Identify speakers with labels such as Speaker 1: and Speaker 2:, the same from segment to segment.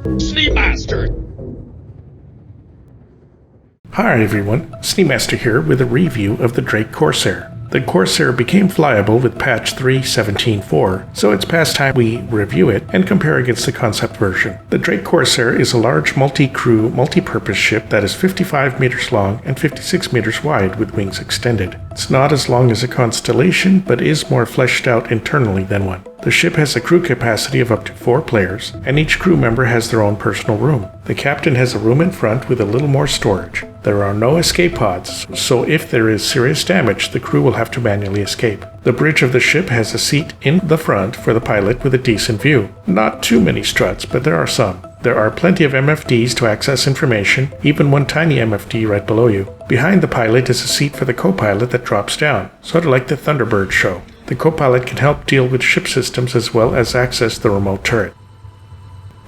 Speaker 1: Seamaster!
Speaker 2: Hi everyone, Seamaster here with a review of the Drake Corsair. The Corsair became flyable with patch 3.17.4, so it's past time we review it and compare against the concept version. The Drake Corsair is a large multi-crew, multi-purpose ship that is 55 meters long and 56 meters wide with wings extended. It's not as long as a Constellation, but is more fleshed out internally than one. The ship has a crew capacity of up to 4 players, and each crew member has their own personal room. The captain has a room in front with a little more storage. There are no escape pods, so if there is serious damage, the crew will have to manually escape. The bridge of the ship has a seat in the front for the pilot with a decent view. Not too many struts, but there are some. There are plenty of MFDs to access information, even one tiny MFD right below you. Behind the pilot is a seat for the co-pilot that drops down, sort of like the Thunderbird show. The co-pilot can help deal with ship systems as well as access the remote turret.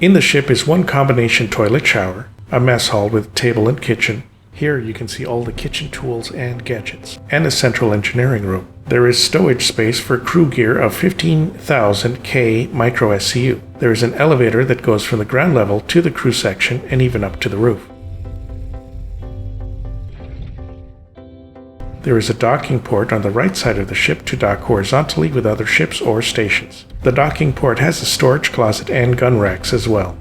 Speaker 2: In the ship is one combination toilet shower, a mess hall with table and kitchen. Here you can see all the kitchen tools and gadgets, and a central engineering room. There is stowage space for crew gear of 15,000 K micro SCU. There is an elevator that goes from the ground level to the crew section and even up to the roof. There is a docking port on the right side of the ship to dock horizontally with other ships or stations. The docking port has a storage closet and gun racks as well.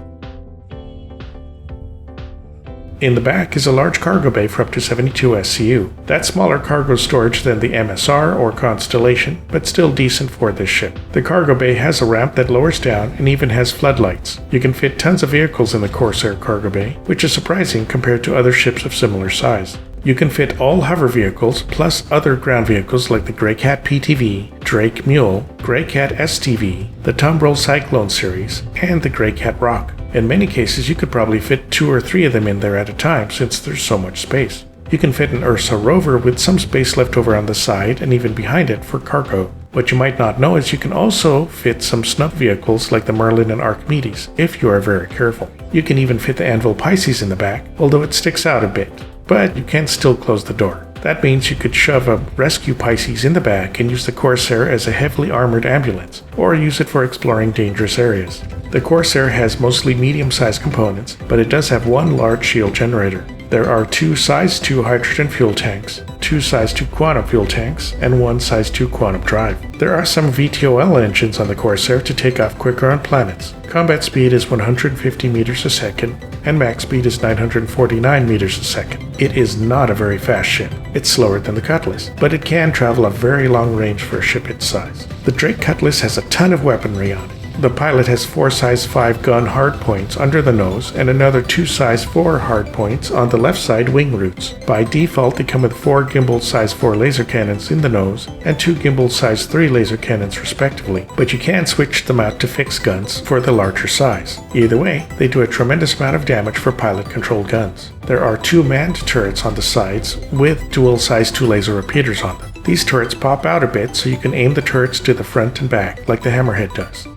Speaker 2: In the back is a large cargo bay for up to 72 SCU. That's smaller cargo storage than the MSR or Constellation, but still decent for this ship. The cargo bay has a ramp that lowers down and even has floodlights. You can fit tons of vehicles in the Corsair cargo bay, which is surprising compared to other ships of similar size. You can fit all hover vehicles plus other ground vehicles like the Greycat PTV, Drake Mule, Greycat STV, the Tumbrel Cyclone series, and the Greycat Rock. In many cases, you could probably fit 2 or 3 of them in there at a time since there's so much space. You can fit an Ursa rover with some space left over on the side and even behind it for cargo. What you might not know is you can also fit some snub vehicles like the Merlin and Archimedes, if you are very careful. You can even fit the Anvil Pisces in the back, although it sticks out a bit. But you can still close the door. That means you could shove a Rescue Pisces in the back and use the Corsair as a heavily armored ambulance, or use it for exploring dangerous areas. The Corsair has mostly medium-sized components, but it does have one large shield generator. There are 2 size 2 hydrogen fuel tanks, 2 size 2 quantum fuel tanks, and 1 size 2 quantum drive. There are some VTOL engines on the Corsair to take off quicker on planets. Combat speed is 150 meters a second, and max speed is 949 meters a second. It is not a very fast ship. It's slower than the Cutlass, but it can travel a very long range for a ship its size. The Drake Cutlass has a ton of weaponry on it. The pilot has 4 size 5 gun hardpoints under the nose and another 2 size 4 hardpoints on the left side wing roots. By default, they come with 4 gimbal size 4 laser cannons in the nose and 2 gimbal size 3 laser cannons respectively, but you can switch them out to fixed guns for the larger size. Either way, they do a tremendous amount of damage for pilot-controlled guns. There are 2 manned turrets on the sides with dual size 2 laser repeaters on them. These turrets pop out a bit so you can aim the turrets to the front and back like the Hammerhead does.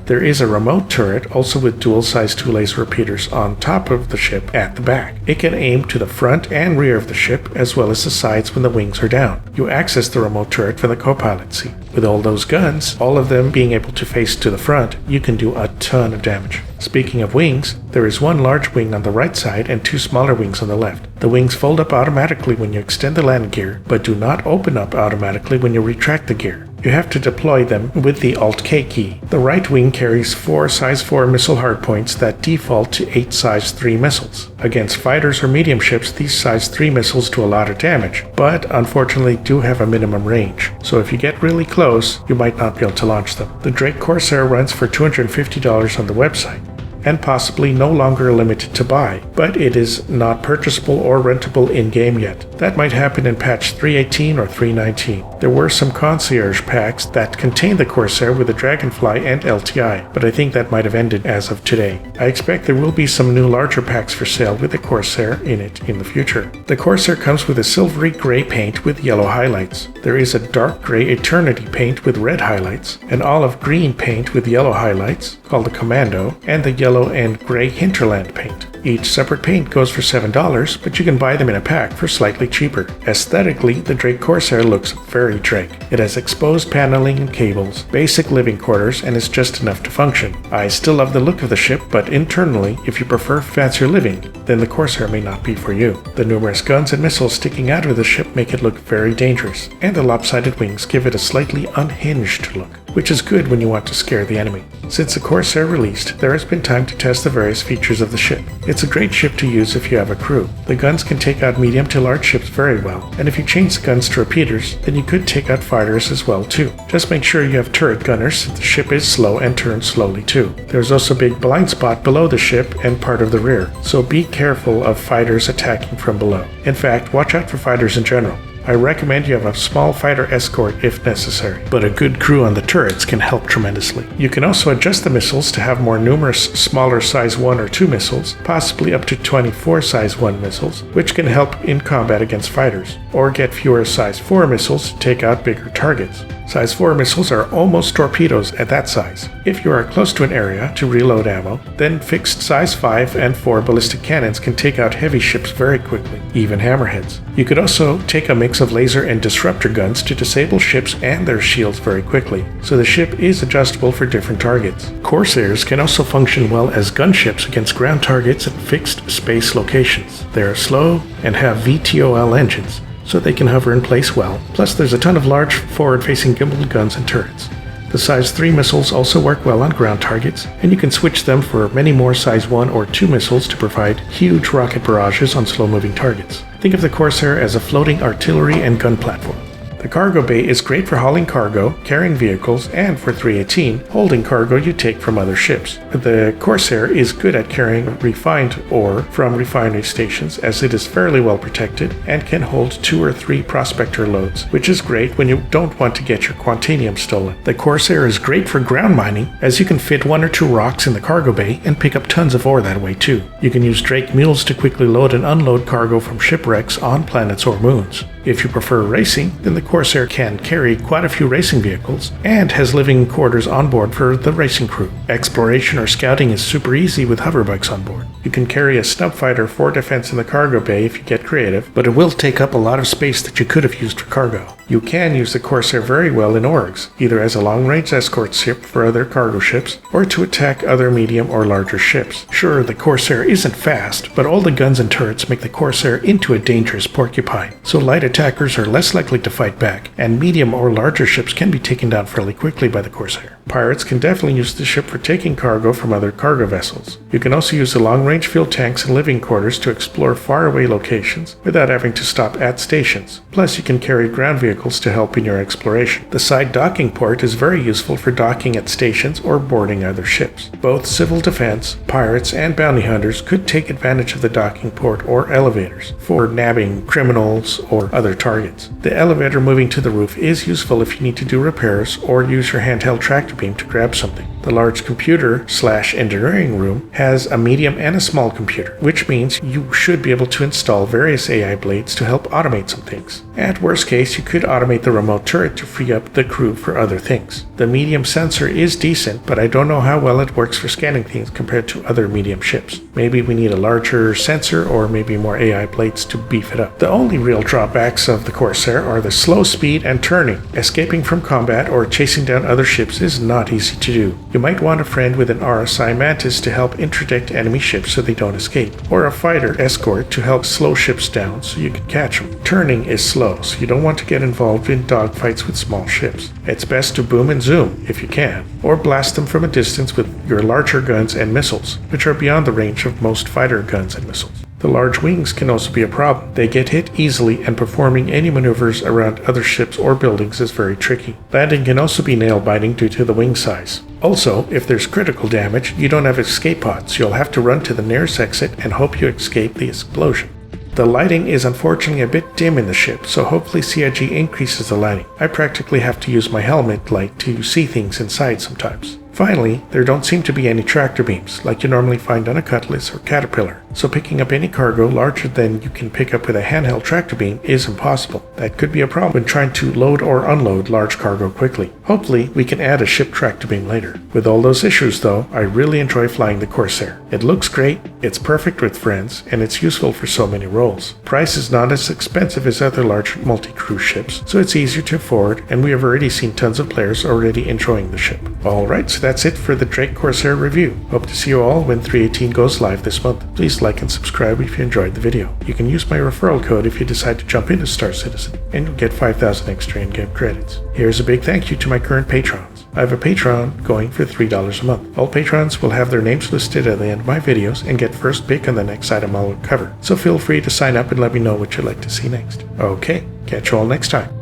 Speaker 2: There is a remote turret also with dual size 2 laser repeaters on top of the ship at the back. It can aim to the front and rear of the ship as well as the sides when the wings are down. You access the remote turret from the co-pilot seat. With all those guns, all of them being able to face to the front, you can do a ton of damage. Speaking of wings, there is 1 large wing on the right side and 2 smaller wings on the left. The wings fold up automatically when you extend the landing gear, but do not open up automatically when you retract the gear. You have to deploy them with the Alt-K key. The right wing carries 4 size 4 missile hardpoints that default to 8 size 3 missiles. Against fighters or medium ships, these size 3 missiles do a lot of damage, but unfortunately do have a minimum range. So if you get really close, you might not be able to launch them. The Drake Corsair runs for $250 on the website, and possibly no longer limited to buy, but it is not purchasable or rentable in-game yet. That might happen in patch 3.18 or 3.19. There were some concierge packs that contained the Corsair with the Dragonfly and LTI, but I think that might have ended as of today. I expect there will be some new larger packs for sale with the Corsair in it in the future. The Corsair comes with a silvery gray paint with yellow highlights. There is a dark gray Eternity paint with red highlights, an olive green paint with yellow highlights, called the Commando, and the yellow and gray Hinterland paint. Each separate paint goes for $7, but you can buy them in a pack for slightly cheaper. Aesthetically, the Drake Corsair looks very Drake. It has exposed paneling and cables, basic living quarters, and is just enough to function. I still love the look of the ship, but internally, if you prefer fancier living, then the Corsair may not be for you. The numerous guns and missiles sticking out of the ship make it look very dangerous, and the lopsided wings give it a slightly unhinged look, which is good when you want to scare the enemy. Since the Corsair released, there has been time to test the various features of the ship. It's a great ship to use if you have a crew. The guns can take out medium to large ships very well, and if you change the guns to repeaters, then you could take out fighters as well too. Just make sure you have turret gunners since the ship is slow and turns slowly too. There's also a big blind spot below the ship and part of the rear, so be careful of fighters attacking from below. In fact, watch out for fighters in general. I recommend you have a small fighter escort if necessary, but a good crew on the turrets can help tremendously. You can also adjust the missiles to have more numerous smaller size 1 or 2 missiles, possibly up to 24 size 1 missiles, which can help in combat against fighters, or get fewer size 4 missiles to take out bigger targets. Size 4 missiles are almost torpedoes at that size. If you are close to an area to reload ammo, then fixed size 5 and 4 ballistic cannons can take out heavy ships very quickly, even hammerheads. You could also take a mix of laser and disruptor guns to disable ships and their shields very quickly, so the ship is adjustable for different targets. Corsairs can also function well as gunships against ground targets at fixed space locations. They are slow and have VTOL engines, so they can hover in place well. Plus there's a ton of large forward-facing gimbaled guns and turrets. The size 3 missiles also work well on ground targets, and you can switch them for many more size 1 or 2 missiles to provide huge rocket barrages on slow-moving targets. Think of the Corsair as a floating artillery and gun platform. The cargo bay is great for hauling cargo, carrying vehicles, and for 318, holding cargo you take from other ships. The Corsair is good at carrying refined ore from refinery stations as it is fairly well protected and can hold 2 or 3 prospector loads, which is great when you don't want to get your Quantanium stolen. The Corsair is great for ground mining as you can fit 1 or 2 rocks in the cargo bay and pick up tons of ore that way too. You can use Drake mules to quickly load and unload cargo from shipwrecks on planets or moons. If you prefer racing, then the Corsair can carry quite a few racing vehicles and has living quarters on board for the racing crew. Exploration or scouting is super easy with hoverbikes on board. You can carry a snub fighter for defense in the cargo bay if you get creative, but it will take up a lot of space that you could have used for cargo. You can use the Corsair very well in orgs, either as a long-range escort ship for other cargo ships, or to attack other medium or larger ships. Sure, the Corsair isn't fast, but all the guns and turrets make the Corsair into a dangerous porcupine, so light attackers are less likely to fight back, and medium or larger ships can be taken down fairly quickly by the Corsair. Pirates can definitely use the ship for taking cargo from other cargo vessels. You can also use the long-range fuel tanks and living quarters to explore faraway locations without having to stop at stations. Plus, you can carry ground vehicles to help in your exploration. The side docking port is very useful for docking at stations or boarding other ships. Both civil defense, pirates, and bounty hunters could take advantage of the docking port or elevators for nabbing criminals or other targets. The elevator moving to the roof is useful if you need to do repairs or use your handheld tractor beam to grab something. The large computer/engineering room has a medium and a small computer, which means you should be able to install various AI blades to help automate some things. At worst case, you could automate the remote turret to free up the crew for other things. The medium sensor is decent, but I don't know how well it works for scanning things compared to other medium ships. Maybe we need a larger sensor or maybe more AI blades to beef it up. The only real drawbacks of the Corsair are the slow speed and turning. Escaping from combat or chasing down other ships is not easy to do. You might want a friend with an RSI Mantis to help interdict enemy ships so they don't escape, or a fighter escort to help slow ships down so you can catch them. Turning is slow, so you don't want to get involved in dogfights with small ships. It's best to boom and zoom if you can, or blast them from a distance with your larger guns and missiles, which are beyond the range of most fighter guns and missiles. The large wings can also be a problem. They get hit easily, and performing any maneuvers around other ships or buildings is very tricky. Landing can also be nail-biting due to the wing size. Also, if there's critical damage, you don't have escape pods. You'll have to run to the nearest exit and hope you escape the explosion. The lighting is unfortunately a bit dim in the ship, so hopefully CIG increases the lighting. I practically have to use my helmet light to see things inside sometimes. Finally, there don't seem to be any tractor beams, like you normally find on a Cutlass or Caterpillar, so picking up any cargo larger than you can pick up with a handheld tractor beam is impossible. That could be a problem when trying to load or unload large cargo quickly. Hopefully, we can add a ship track to beam later. With all those issues though, I really enjoy flying the Corsair. It looks great, it's perfect with friends, and it's useful for so many roles. Price is not as expensive as other large multi-cruise ships, so it's easier to afford, and we have already seen tons of players already enjoying the ship. Alright, so that's it for the Drake Corsair review. Hope to see you all when 318 goes live this month. Please like and subscribe if you enjoyed the video. You can use my referral code if you decide to jump into Star Citizen, and you'll get 5,000 extra in-game credits. Here's a big thank you to my current patrons. I have a Patreon going for $3 a month. All patrons will have their names listed at the end of my videos and get first pick on the next item I will cover. So feel free to sign up and let me know what you'd like to see next. Okay, catch you all next time.